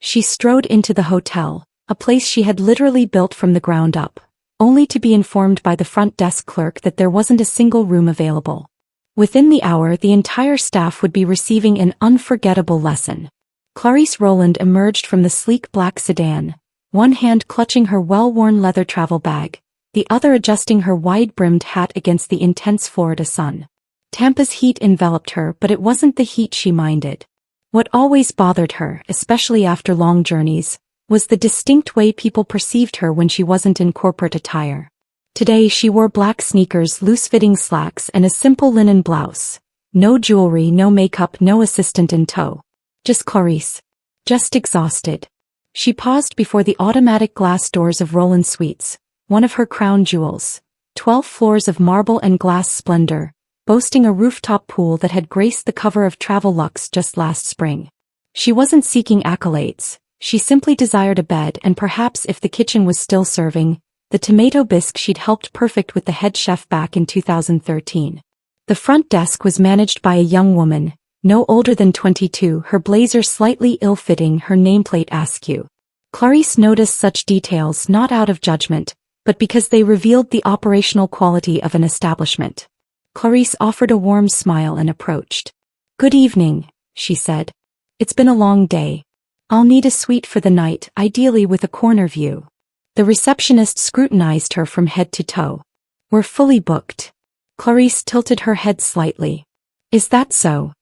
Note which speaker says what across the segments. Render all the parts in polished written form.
Speaker 1: She strode into the hotel, a place she had literally built from the ground up, only to be informed by the front desk clerk that there wasn't a single room available. Within the hour, the entire staff would be receiving an unforgettable lesson. Clarice Rowland emerged from the sleek black sedan, one hand clutching her well-worn leather travel bag, the other adjusting her wide-brimmed hat against the intense Florida sun. Tampa's heat enveloped her, but it wasn't the heat she minded. What always bothered her, especially after long journeys, was the distinct way people perceived her when she wasn't in corporate attire. Today she wore black sneakers, loose-fitting slacks, and a simple linen blouse. No jewelry, no makeup, no assistant in tow. Just Clarice. Just exhausted. She paused before the automatic glass doors of Rowland Suites, one of her crown jewels. 12 floors of marble and glass splendor, boasting a rooftop pool that had graced the cover of Travel Luxe just last spring. She wasn't seeking accolades, she simply desired a bed and perhaps, if the kitchen was still serving, the tomato bisque she'd helped perfect with the head chef back in 2013. The front desk was managed by a young woman, no older than 22, her blazer slightly ill-fitting, her nameplate askew. Clarice noticed such details not out of judgment, but because they revealed the operational quality of an establishment. Clarice offered a warm smile and approached. "Good evening," she said. "It's been a long day. I'll need a suite for the night, ideally with a corner view." The receptionist scrutinized her from head to toe. "We're fully booked." Clarice tilted her head slightly. "Is that so?"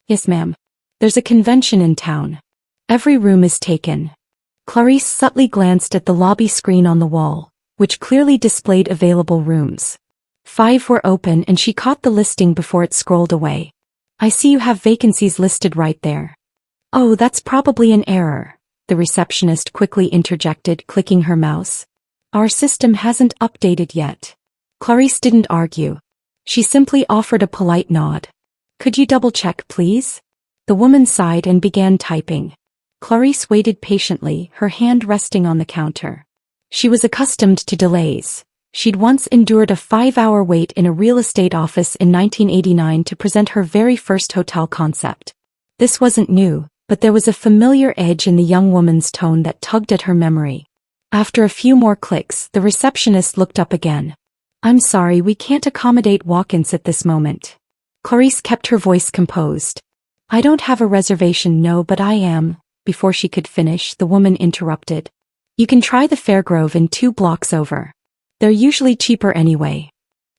Speaker 1: "Yes, ma'am. There's a convention in town. Every room is taken." Clarice subtly glanced at the lobby screen on the wall, which clearly displayed available rooms. 5 were open and she caught the listing before it scrolled away. "I see you have vacancies listed right there." "Oh, that's probably an error," the receptionist quickly interjected, clicking her mouse. "Our system hasn't updated yet." Clarice didn't argue. She simply offered a polite nod. "Could you double-check, please?" The woman sighed and began typing. Clarice waited patiently, her hand resting on the counter. She was accustomed to delays. She'd once endured a 5-hour wait in a real estate office in 1989 to present her very first hotel concept. This wasn't new, but there was a familiar edge in the young woman's tone that tugged at her memory. After a few more clicks, the receptionist looked up again. "I'm sorry, we can't accommodate walk-ins at this moment." Clarice kept her voice composed. "I don't have a reservation, no, but I am." Before she could finish, the woman interrupted. "You can try the Fairgrove in 2 blocks over. They're usually cheaper anyway."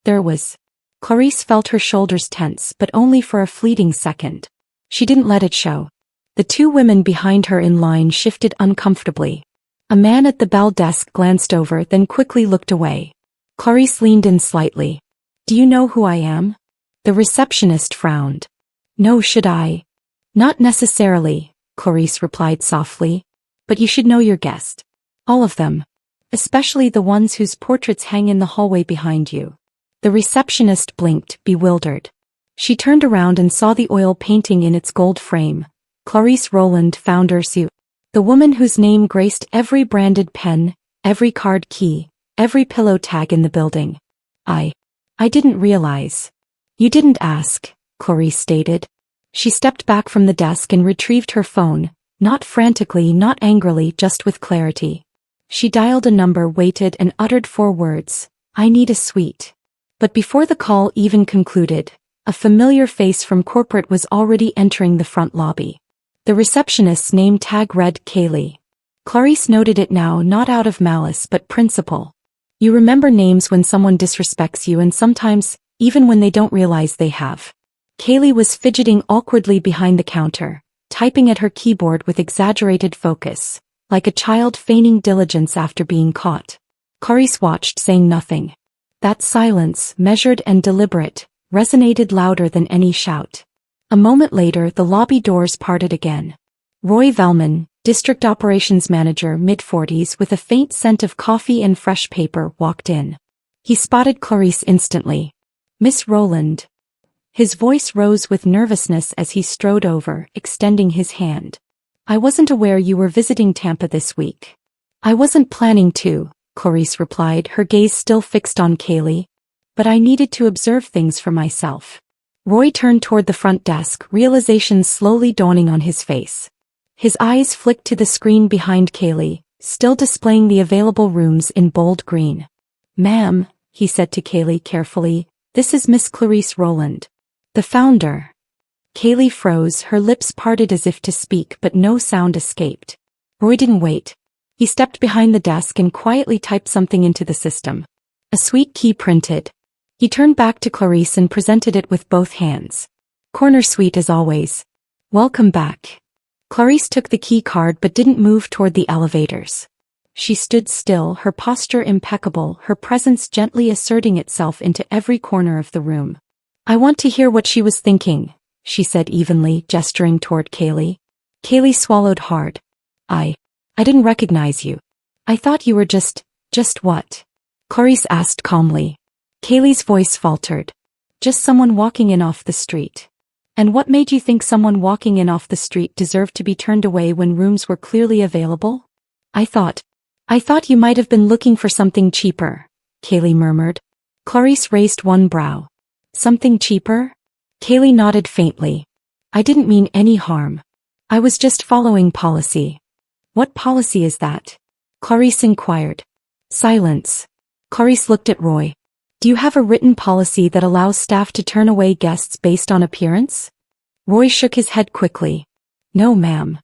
Speaker 1: There was. Clarice felt her shoulders tense, but only for a fleeting second. She didn't let it show. The 2 women behind her in line shifted uncomfortably. A man at the bell desk glanced over, then quickly looked away. Clarice leaned in slightly. "Do you know who I am?" The receptionist frowned. "No, should I?" "Not necessarily," Clarice replied softly. "But you should know your guest. All of them. Especially the ones whose portraits hang in the hallway behind you." The receptionist blinked, bewildered. She turned around and saw the oil painting in its gold frame. Clarice Rowland, founder Sue. The woman whose name graced every branded pen, every card key, every pillow tag in the building. I didn't realize." "You didn't ask," Clarice stated. She stepped back from the desk and retrieved her phone, not frantically, not angrily, just with clarity. She dialed a number, waited, and uttered 4 words. "I need a suite." But before the call even concluded, a familiar face from corporate was already entering the front lobby. The receptionist's name tag read Kaylee. Clarice noted it now, not out of malice but principle. You remember names when someone disrespects you, and sometimes, even when they don't realize they have. Kaylee was fidgeting awkwardly behind the counter, typing at her keyboard with exaggerated focus, like a child feigning diligence after being caught. Clarice watched, saying nothing. That silence, measured and deliberate, resonated louder than any shout. A moment later, the lobby doors parted again. Roy Velman, District Operations Manager, mid-40s, with a faint scent of coffee and fresh paper, walked in. He spotted Clarice instantly. "Miss Rowland." His voice rose with nervousness as he strode over, extending his hand. "I wasn't aware you were visiting Tampa this week." "I wasn't planning to," Clarice replied, her gaze still fixed on Kaylee. "But I needed to observe things for myself." Roy turned toward the front desk, realization slowly dawning on his face. His eyes flicked to the screen behind Kaylee, still displaying the available rooms in bold green. "Ma'am," he said to Kaylee carefully, "this is Miss Clarice Rowland, the founder." Kaylee froze, her lips parted as if to speak, but no sound escaped. Roy didn't wait. He stepped behind the desk and quietly typed something into the system. A sweet key printed. He turned back to Clarice and presented it with both hands. "Corner suite as always. Welcome back." Clarice took the key card but didn't move toward the elevators. She stood still, her posture impeccable, her presence gently asserting itself into every corner of the room. "I want to hear what she was thinking," she said evenly, gesturing toward Kaylee. Kaylee swallowed hard. I didn't recognize you. I thought you were just what?" Clarice asked calmly. Kaylee's voice faltered. "Just someone walking in off the street." "And what made you think someone walking in off the street deserved to be turned away when rooms were clearly available?" I thought you might have been looking for something cheaper," Kaylee murmured. Clarice raised one brow. "Something cheaper?" Kaylee nodded faintly. "I didn't mean any harm. I was just following policy." "What policy is that?" Clarice inquired. Silence. Clarice looked at Roy. "Do you have a written policy that allows staff to turn away guests based on appearance?" Roy shook his head quickly. "No, ma'am."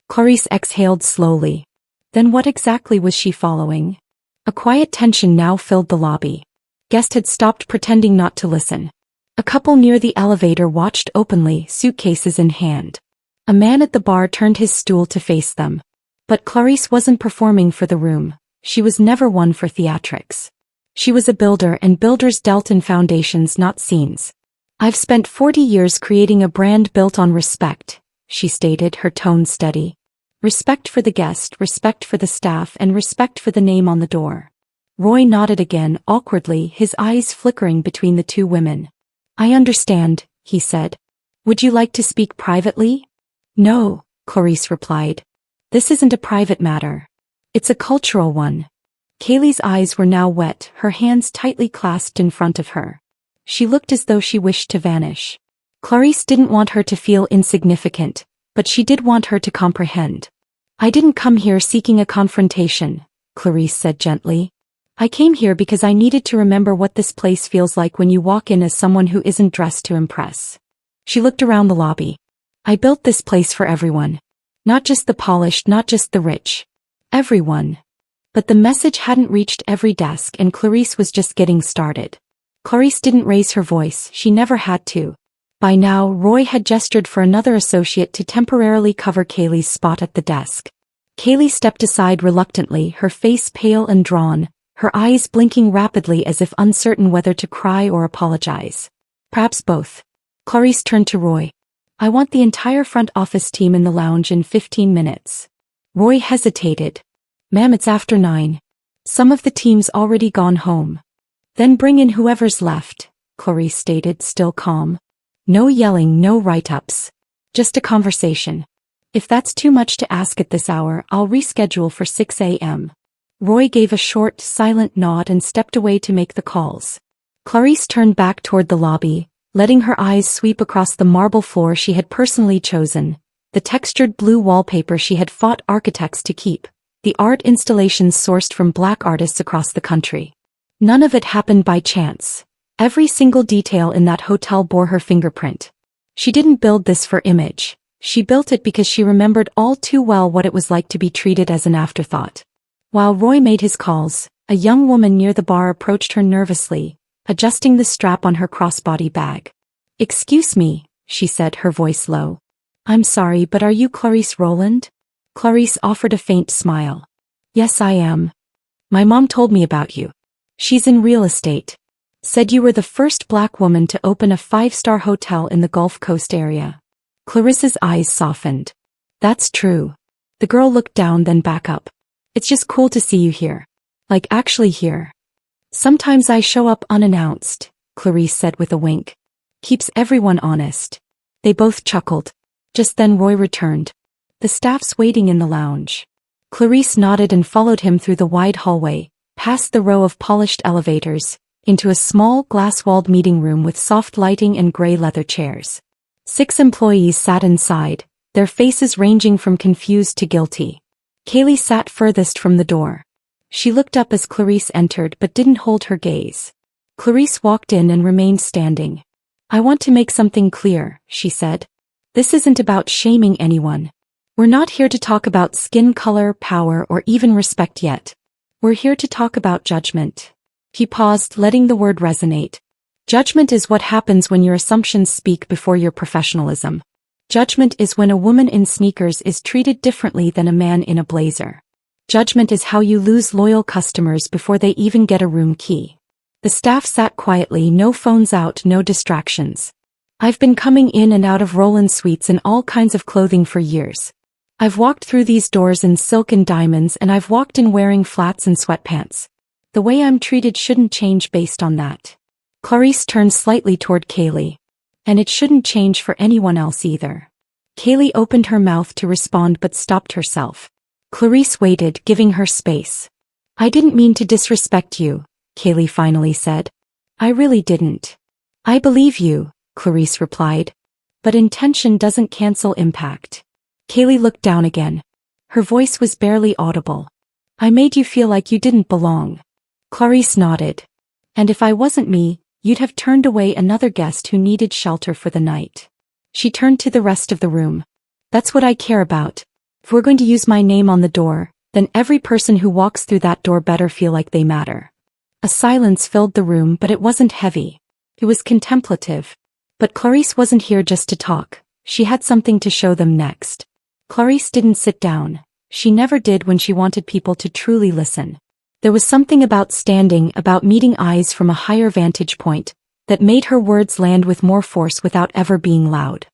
Speaker 1: Clarice exhaled slowly. Then what exactly was she following? A quiet tension now filled the lobby. Guests had stopped pretending not to listen. A couple near the elevator watched openly, suitcases in hand. A man at the bar turned his stool to face them. But Clarice wasn't performing for the room. She was never one for theatrics. She was a builder, and builders dealt in foundations, not scenes. "I've spent 40 years creating a brand built on respect," she stated, her tone steady. "Respect for the guest, respect for the staff, and respect for the name on the door." Roy nodded again, awkwardly, his eyes flickering between the two women. "I understand," he said. "Would you like to speak privately?" "No," Clarice replied. "This isn't a private matter. It's a cultural one." Kaylee's eyes were now wet, her hands tightly clasped in front of her. She looked as though she wished to vanish. Clarice didn't want her to feel insignificant, but she did want her to comprehend. "I didn't come here seeking a confrontation," Clarice said gently. "I came here because I needed to remember what this place feels like when you walk in as someone who isn't dressed to impress." She looked around the lobby. "I built this place for everyone. Not just the polished, not just the rich. Everyone." But the message hadn't reached every desk, and Clarice was just getting started. Clarice didn't raise her voice, she never had to. By now, Roy had gestured for another associate to temporarily cover Kaylee's spot at the desk. Kaylee stepped aside reluctantly, her face pale and drawn, her eyes blinking rapidly as if uncertain whether to cry or apologize. Perhaps both. Clarice turned to Roy. "I want the entire front office team in the lounge in 15 minutes. Roy hesitated. "Ma'am, it's after 9. Some of the team's already gone home." "Then bring in whoever's left," Clarice stated, still calm. "No yelling, no write-ups. Just a conversation. If that's too much to ask at this hour, I'll reschedule for 6 a.m. Roy gave a short, silent nod and stepped away to make the calls. Clarice turned back toward the lobby, letting her eyes sweep across the marble floor she had personally chosen, the textured blue wallpaper she had fought architects to keep, the art installations sourced from Black artists across the country. None of it happened by chance. Every single detail in that hotel bore her fingerprint. She didn't build this for image. She built it because she remembered all too well what it was like to be treated as an afterthought. While Roy made his calls, a young woman near the bar approached her nervously, adjusting the strap on her crossbody bag. "Excuse me," she said, her voice low. "I'm sorry, but are you Clarice Rowland?" Clarice offered a faint smile. "Yes, I am. My mom told me about you. She's in real estate. Said you were the first Black woman to open a 5-star hotel in the Gulf Coast area." Clarissa's eyes softened. "That's true." The girl looked down, then back up. "It's just cool to see you here. Like actually here." "Sometimes I show up unannounced," Clarice said with a wink. "Keeps everyone honest." They both chuckled. Just then Roy returned. "The staff's waiting in the lounge." Clarice nodded and followed him through the wide hallway, past the row of polished elevators, into a small glass-walled meeting room with soft lighting and gray leather chairs. 6 employees sat inside, their faces ranging from confused to guilty. Kaylee sat furthest from the door. She looked up as Clarice entered but didn't hold her gaze. Clarice walked in and remained standing. "I want to make something clear," she said. "This isn't about shaming anyone. We're not here to talk about skin color, power, or even respect yet. We're here to talk about judgment." He paused, letting the word resonate. Judgment is what happens when your assumptions speak before your professionalism. Judgment is when a woman in sneakers is treated differently than a man in a blazer. Judgment is how you lose loyal customers before they even get a room key. The staff sat quietly, no phones out, no distractions. "I've been coming in and out of Roland Suites in all kinds of clothing for years. I've walked through these doors in silk and diamonds, and I've walked in wearing flats and sweatpants. The way I'm treated shouldn't change based on that." Clarice turned slightly toward Kaylee. "And it shouldn't change for anyone else either." Kaylee opened her mouth to respond but stopped herself. Clarice waited, giving her space. "I didn't mean to disrespect you," Kaylee finally said. "I really didn't." "I believe you," Clarice replied. "But intention doesn't cancel impact." Kaylee looked down again. Her voice was barely audible. "I made you feel like you didn't belong." Clarice nodded. "And if I wasn't me, you'd have turned away another guest who needed shelter for the night." She turned to the rest of the room. "That's what I care about. If we're going to use my name on the door, then every person who walks through that door better feel like they matter." A silence filled the room, but it wasn't heavy. It was contemplative. But Clarice wasn't here just to talk. She had something to show them next. Clarice didn't sit down. She never did when she wanted people to truly listen. There was something about standing, about meeting eyes from a higher vantage point, that made her words land with more force without ever being loud.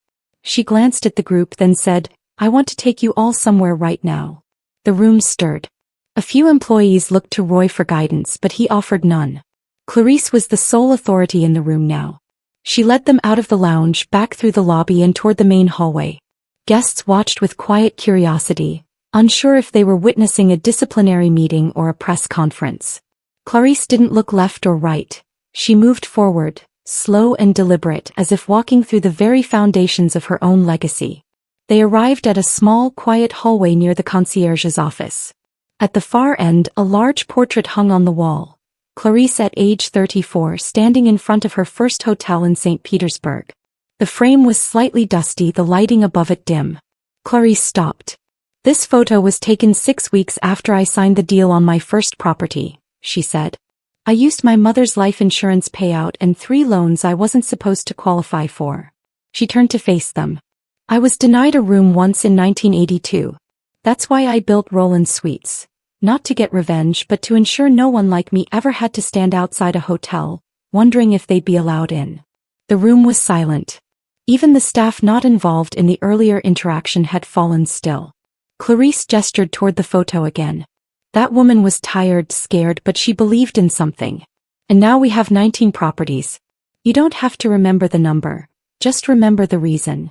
Speaker 1: She glanced at the group, then said, "I want to take you all somewhere right now." The room stirred. A few employees looked to Roy for guidance, but he offered none. Clarice was the sole authority in the room now. She led them out of the lounge, back through the lobby and toward the main hallway. Guests watched with quiet curiosity, unsure if they were witnessing a disciplinary meeting or a press conference. Clarice didn't look left or right. She moved forward, slow and deliberate, as if walking through the very foundations of her own legacy. They arrived at a small, quiet hallway near the concierge's office. At the far end, a large portrait hung on the wall. Clarice at age 34, standing in front of her first hotel in St. Petersburg. The frame was slightly dusty, the lighting above it dim. Clarice stopped. "This photo was taken 6 weeks after I signed the deal on my first property," she said. "I used my mother's life insurance payout and 3 loans I wasn't supposed to qualify for." She turned to face them. "I was denied a room once in 1982. That's why I built Roland Suites. Not to get revenge, but to ensure no one like me ever had to stand outside a hotel, wondering if they'd be allowed in." The room was silent. Even the staff not involved in the earlier interaction had fallen still. Clarice gestured toward the photo again. That woman was tired, scared, but she believed in something. "And now we have 19 properties. You don't have to remember the number, just remember the reason."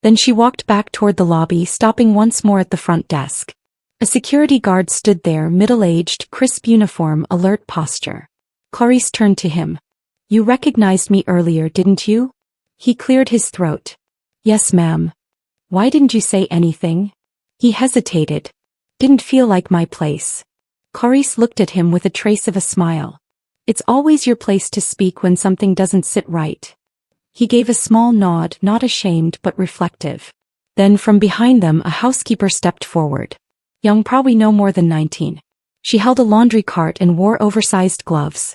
Speaker 1: Then she walked back toward the lobby, stopping once more at the front desk. A security guard stood there, middle-aged, crisp uniform, alert posture. Clarice turned to him. "You recognized me earlier, didn't you?" He cleared his throat. "Yes, ma'am." "Why didn't you say anything?" He hesitated. "Didn't feel like my place." Clarice looked at him with a trace of a smile. "It's always your place to speak when something doesn't sit right." He gave a small nod, not ashamed but reflective. Then from behind them a housekeeper stepped forward. Young, probably no more than 19. She held a laundry cart and wore oversized gloves.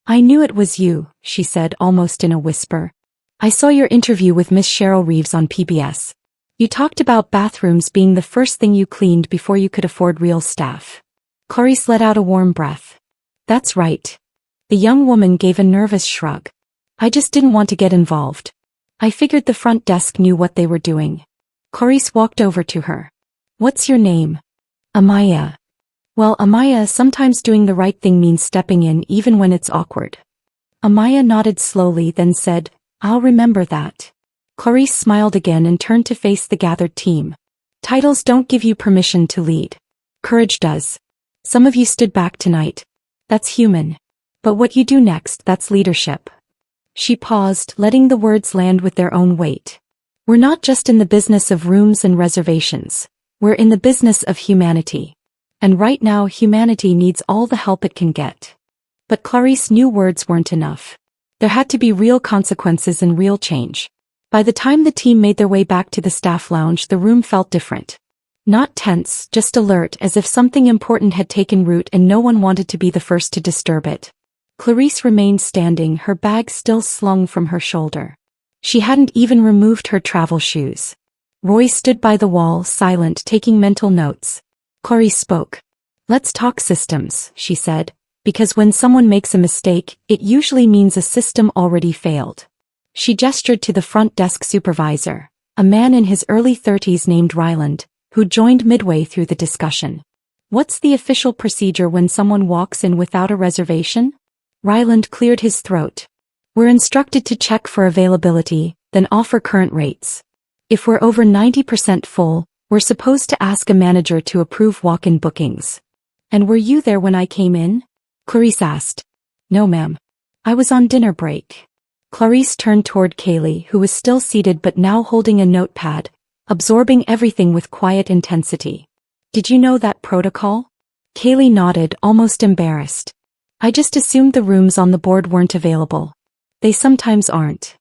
Speaker 1: "I knew it was you," she said almost in a whisper. "I saw your interview with Miss Cheryl Reeves on PBS. You talked about bathrooms being the first thing you cleaned before you could afford real staff." Clarice let out a warm breath. "That's right." The young woman gave a nervous shrug. "I just didn't want to get involved. I figured the front desk knew what they were doing." Clarice walked over to her. "What's your name?" "Amaya." "Well, Amaya, sometimes doing the right thing means stepping in even when it's awkward." Amaya nodded slowly, then said, "I'll remember that." Clarice smiled again and turned to face the gathered team. "Titles don't give you permission to lead. Courage does. Some of you stood back tonight. That's human. But what you do next, that's leadership." She paused, letting the words land with their own weight. We're not just in the business of rooms and reservations. We're in the business of humanity. And right now humanity needs all the help it can get. But Clarice knew words weren't enough. There had to be real consequences and real change. By the time the team made their way back to the staff lounge, the room felt different. Not tense, just alert, as if something important had taken root and no one wanted to be the first to disturb it. Clarice remained standing, her bag still slung from her shoulder. She hadn't even removed her travel shoes. Roy stood by the wall, silent, taking mental notes. Clarice spoke. "Let's talk systems," she said, "because when someone makes a mistake, it usually means a system already failed." She gestured to the front desk supervisor, a man in his early 30s named Ryland, who joined midway through the discussion. "What's the official procedure when someone walks in without a reservation?" Ryland cleared his throat. "We're instructed to check for availability, then offer current rates. If we're over 90% full, we're supposed to ask a manager to approve walk-in bookings." "And were you there when I came in?" Clarice asked. "No, ma'am. I was on dinner break." Clarice turned toward Kaylee, who was still seated but now holding a notepad, absorbing everything with quiet intensity. "Did you know that protocol?" Kaylee nodded, almost embarrassed. "I just assumed the rooms on the board weren't available. They sometimes aren't."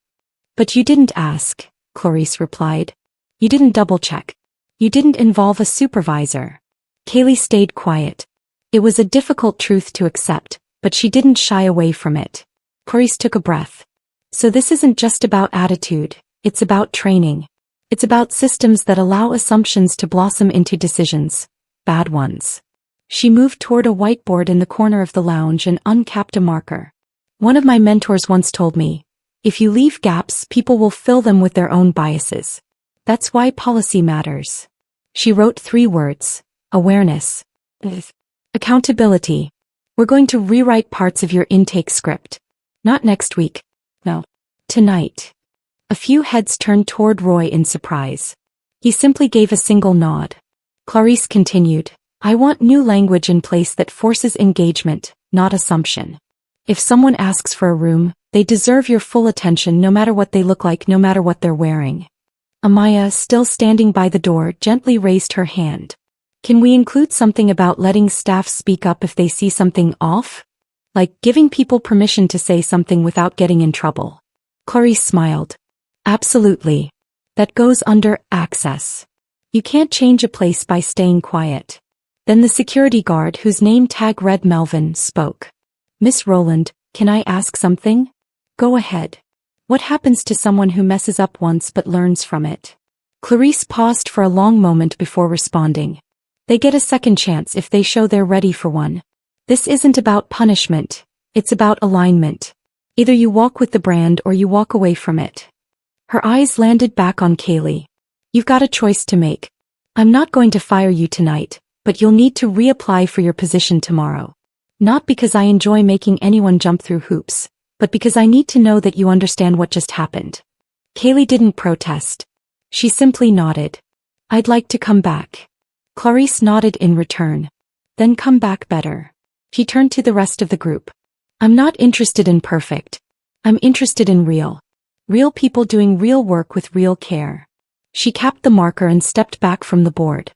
Speaker 1: "But you didn't ask," Clarice replied. "You didn't double-check. You didn't involve a supervisor." Kaylee stayed quiet. It was a difficult truth to accept, but she didn't shy away from it. Clarice took a breath. "So this isn't just about attitude, it's about training. It's about systems that allow assumptions to blossom into decisions, bad ones." She moved toward a whiteboard in the corner of the lounge and uncapped a marker. "One of my mentors once told me, if you leave gaps, people will fill them with their own biases. That's why policy matters." She wrote 3 words: awareness, accountability. "We're going to rewrite parts of your intake script. Not next week. No. Tonight." A few heads turned toward Roy in surprise. He simply gave a single nod. Clarice continued, "I want new language in place that forces engagement, not assumption. If someone asks for a room, they deserve your full attention no matter what they look like, no matter what they're wearing." Amaya, still standing by the door, gently raised her hand. "Can we include something about letting staff speak up if they see something off? Like giving people permission to say something without getting in trouble?" Clarice smiled. "Absolutely. That goes under access. You can't change a place by staying quiet." Then the security guard, whose name tag read Melvin, spoke. "Miss Rowland, can I ask something?" "Go ahead. What happens to someone who messes up once but learns from it?" Clarice paused for a long moment before responding. "They get a second chance if they show they're ready for one. This isn't about punishment. It's about alignment. Either you walk with the brand or you walk away from it." Her eyes landed back on Kaylee. "You've got a choice to make. I'm not going to fire you tonight, but you'll need to reapply for your position tomorrow. Not because I enjoy making anyone jump through hoops, but because I need to know that you understand what just happened." Kaylee didn't protest. She simply nodded. "I'd like to come back." Clarice nodded in return. "Then come back better." She turned to the rest of the group. "I'm not interested in perfect. I'm interested in real. Real people doing real work with real care." She capped the marker and stepped back from the board.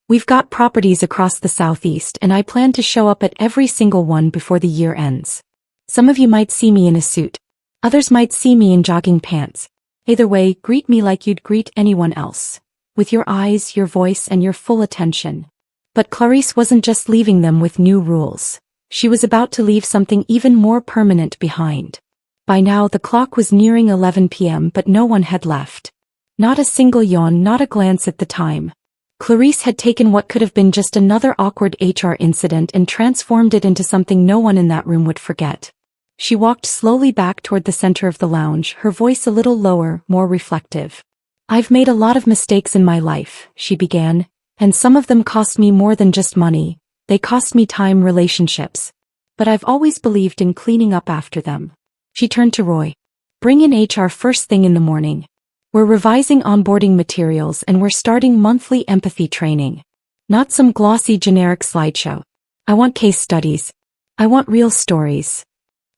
Speaker 1: "We've got properties across the Southeast and I plan to show up at every single one before the year ends. Some of you might see me in a suit. Others might see me in jogging pants. Either way, greet me like you'd greet anyone else. With your eyes, your voice, and your full attention." But Clarice wasn't just leaving them with new rules. She was about to leave something even more permanent behind. By now the clock was nearing 11 p.m. but no one had left. Not a single yawn, not a glance at the time. Clarice had taken what could have been just another awkward HR incident and transformed it into something no one in that room would forget. She walked slowly back toward the center of the lounge, her voice a little lower, more reflective. "I've made a lot of mistakes in my life," she began, "and some of them cost me more than just money. They cost me time, relationships. But I've always believed in cleaning up after them." She turned to Roy. "Bring in HR first thing in the morning. We're revising onboarding materials and we're starting monthly empathy training. Not some glossy generic slideshow. I want case studies. I want real stories."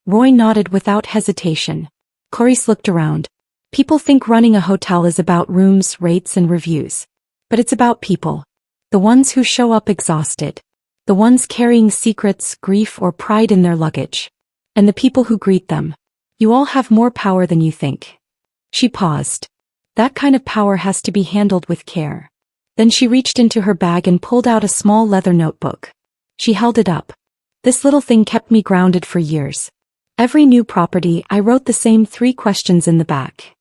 Speaker 1: Roy nodded without hesitation. Clarice looked around. People think running a hotel is about rooms, rates, and reviews. But it's about people. The ones who show up exhausted. The ones carrying secrets, grief, or pride in their luggage. And the people who greet them. You all have more power than you think. She paused. That kind of power has to be handled with care. Then she reached into her bag and pulled out a small leather notebook. She held it up. This little thing kept me grounded for years. Every new property, I wrote the same 3 questions in the back.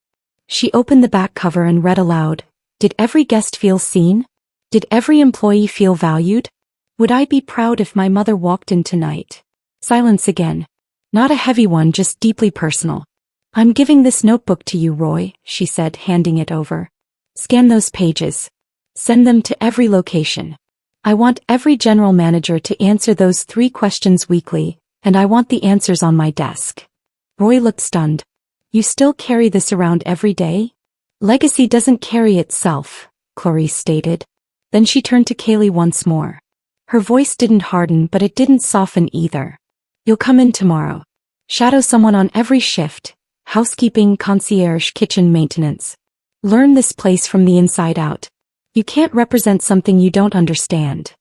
Speaker 1: She opened the back cover and read aloud. Did every guest feel seen? Did every employee feel valued? Would I be proud if my mother walked in tonight? Silence again. Not a heavy one, just deeply personal. I'm giving this notebook to you, Roy, she said, handing it over. Scan those pages. Send them to every location. I want every general manager to answer those 3 questions weekly, and I want the answers on my desk. Roy looked stunned. You still carry this around every day? Legacy doesn't carry itself, Clarice stated. Then she turned to Kaylee once more. Her voice didn't harden, but it didn't soften either. You'll come in tomorrow. Shadow someone on every shift. Housekeeping, concierge, kitchen maintenance. Learn this place from the inside out. You can't represent something you don't understand.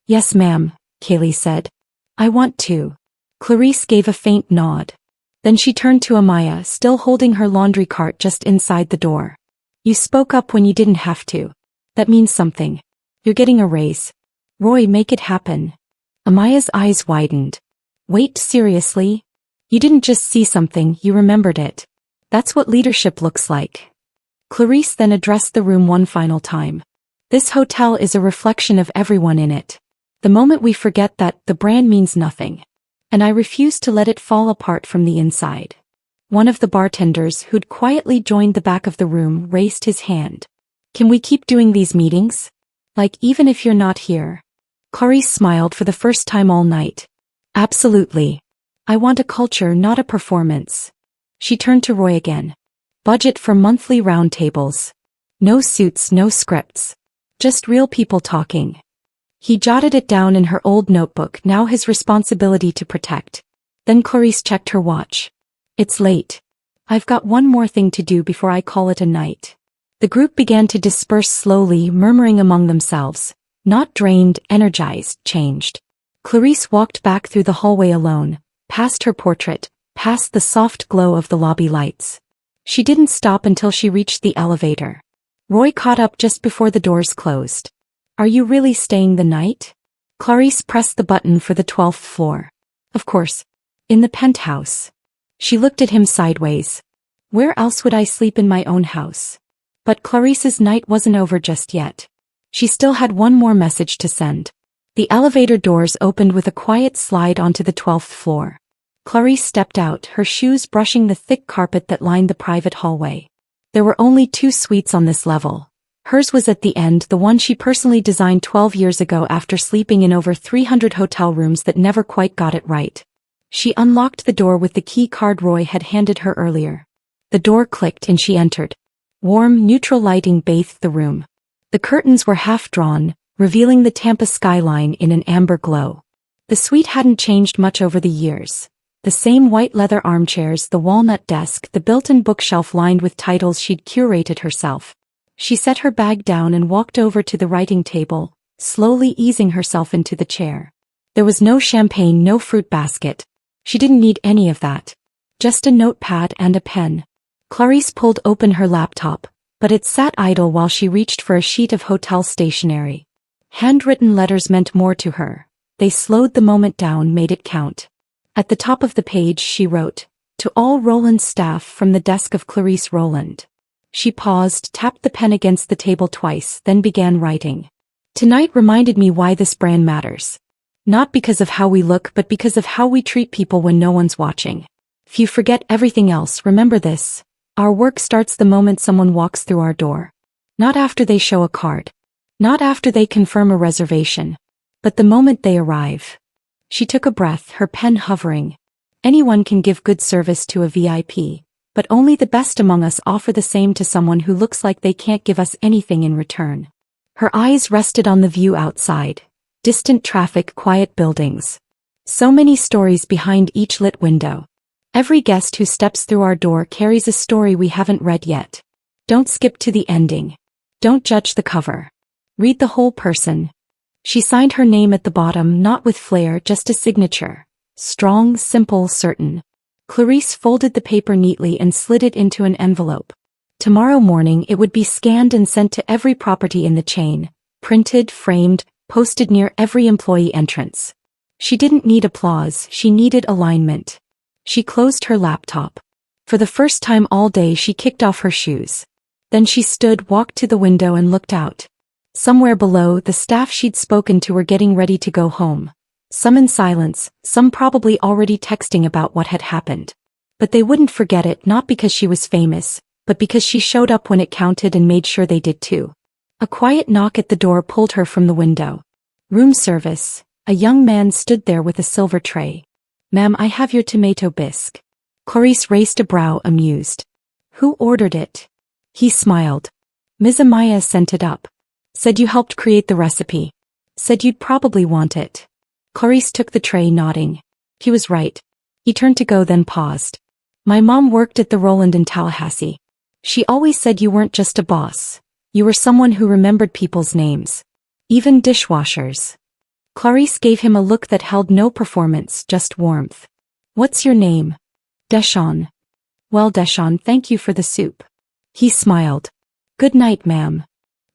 Speaker 1: Yes, ma'am, Kaylee said. I want to. Clarice gave a faint nod. Then she turned to Amaya, still holding her laundry cart just inside the door. You spoke up when you didn't have to. That means something. You're getting a raise. Roy, make it happen. Amaya's eyes widened. Wait, seriously? You didn't just see something, you remembered it. That's what leadership looks like. Clarice then addressed the room one final time. This hotel is a reflection of everyone in it. The moment we forget that, the brand means nothing. And I refuse to let it fall apart from the inside. One of the bartenders, who'd quietly joined the back of the room, raised his hand. Can we keep doing these meetings? Like, even if you're not here? Clarice smiled for the first time all night. Absolutely. I want a culture, not a performance. She turned to Roy again. Budget for monthly roundtables. No suits, no scripts. Just real people talking. He jotted it down in her old notebook, now his responsibility to protect. Then Clarice checked her watch. It's late. I've got one more thing to do before I call it a night. The group began to disperse slowly, murmuring among themselves. Not drained, energized, changed. Clarice walked back through the hallway alone, past her portrait, past the soft glow of the lobby lights. She didn't stop until she reached the elevator. Roy caught up just before the doors closed. Are you really staying the night? Clarice pressed the button for the 12th floor. Of course. In the penthouse. She looked at him sideways. Where else would I sleep in my own house? But Clarice's night wasn't over just yet. She still had one more message to send. The elevator doors opened with a quiet slide onto the 12th floor. Clarice stepped out, her shoes brushing the thick carpet that lined the private hallway. There were only 2 suites on this level. Hers was at the end, the one she personally designed 12 years ago after sleeping in over 300 hotel rooms that never quite got it right. She unlocked the door with the key card Roy had handed her earlier. The door clicked and she entered. Warm, neutral lighting bathed the room. The curtains were half-drawn, revealing the Tampa skyline in an amber glow. The suite hadn't changed much over the years. The same white leather armchairs, the walnut desk, the built-in bookshelf lined with titles she'd curated herself. She set her bag down and walked over to the writing table, slowly easing herself into the chair. There was no champagne, no fruit basket. She didn't need any of that. Just a notepad and a pen. Clarice pulled open her laptop, but it sat idle while she reached for a sheet of hotel stationery. Handwritten letters meant more to her. They slowed the moment down, made it count. At the top of the page she wrote, "To all Roland staff from the desk of Clarice Roland." She paused, tapped the pen against the table twice, then began writing. Tonight reminded me why this brand matters. Not because of how we look, but because of how we treat people when no one's watching. If you forget everything else, remember this. Our work starts the moment someone walks through our door. Not after they show a card. Not after they confirm a reservation. But the moment they arrive. She took a breath, her pen hovering. Anyone can give good service to a VIP. But only the best among us offer the same to someone who looks like they can't give us anything in return. Her eyes rested on the view outside. Distant traffic, quiet buildings. So many stories behind each lit window. Every guest who steps through our door carries a story we haven't read yet. Don't skip to the ending. Don't judge the cover. Read the whole person. She signed her name at the bottom, not with flair, just a signature. Strong, simple, certain. Clarice folded the paper neatly and slid it into an envelope. Tomorrow morning it would be scanned and sent to every property in the chain, printed, framed, posted near every employee entrance. She didn't need applause, she needed alignment. She closed her laptop. For the first time all day she kicked off her shoes. Then she stood, walked to the window and looked out. Somewhere below, the staff she'd spoken to were getting ready to go home. Some in silence, some probably already texting about what had happened. But they wouldn't forget it, not because she was famous, but because she showed up when it counted and made sure they did too. A quiet knock at the door pulled her from the window. Room service. A young man stood there with a silver tray. "Ma'am, I have your tomato bisque." Clarice raised a brow, amused. "Who ordered it?" He smiled. "Ms. Amaya sent it up. Said you helped create the recipe. Said you'd probably want it." Clarice took the tray, nodding. He was right. He turned to go, then paused. "My mom worked at the Roland in Tallahassee. She always said you weren't just a boss. You were someone who remembered people's names. Even dishwashers." Clarice gave him a look that held no performance, just warmth. "What's your name?" "Deshawn." "Well, Deshawn, thank you for the soup." He smiled. "Good night, ma'am."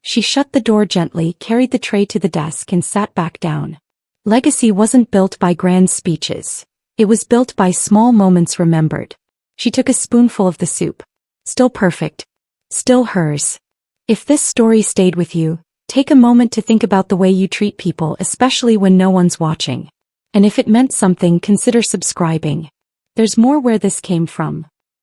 Speaker 1: She shut the door gently, carried the tray to the desk and sat back down. Legacy wasn't built by grand speeches. It was built by small moments remembered. She took a spoonful of the soup. Still perfect. Still hers. If this story stayed with you, take a moment to think about the way you treat people, especially when no one's watching. And if it meant something, consider subscribing. There's more where this came from.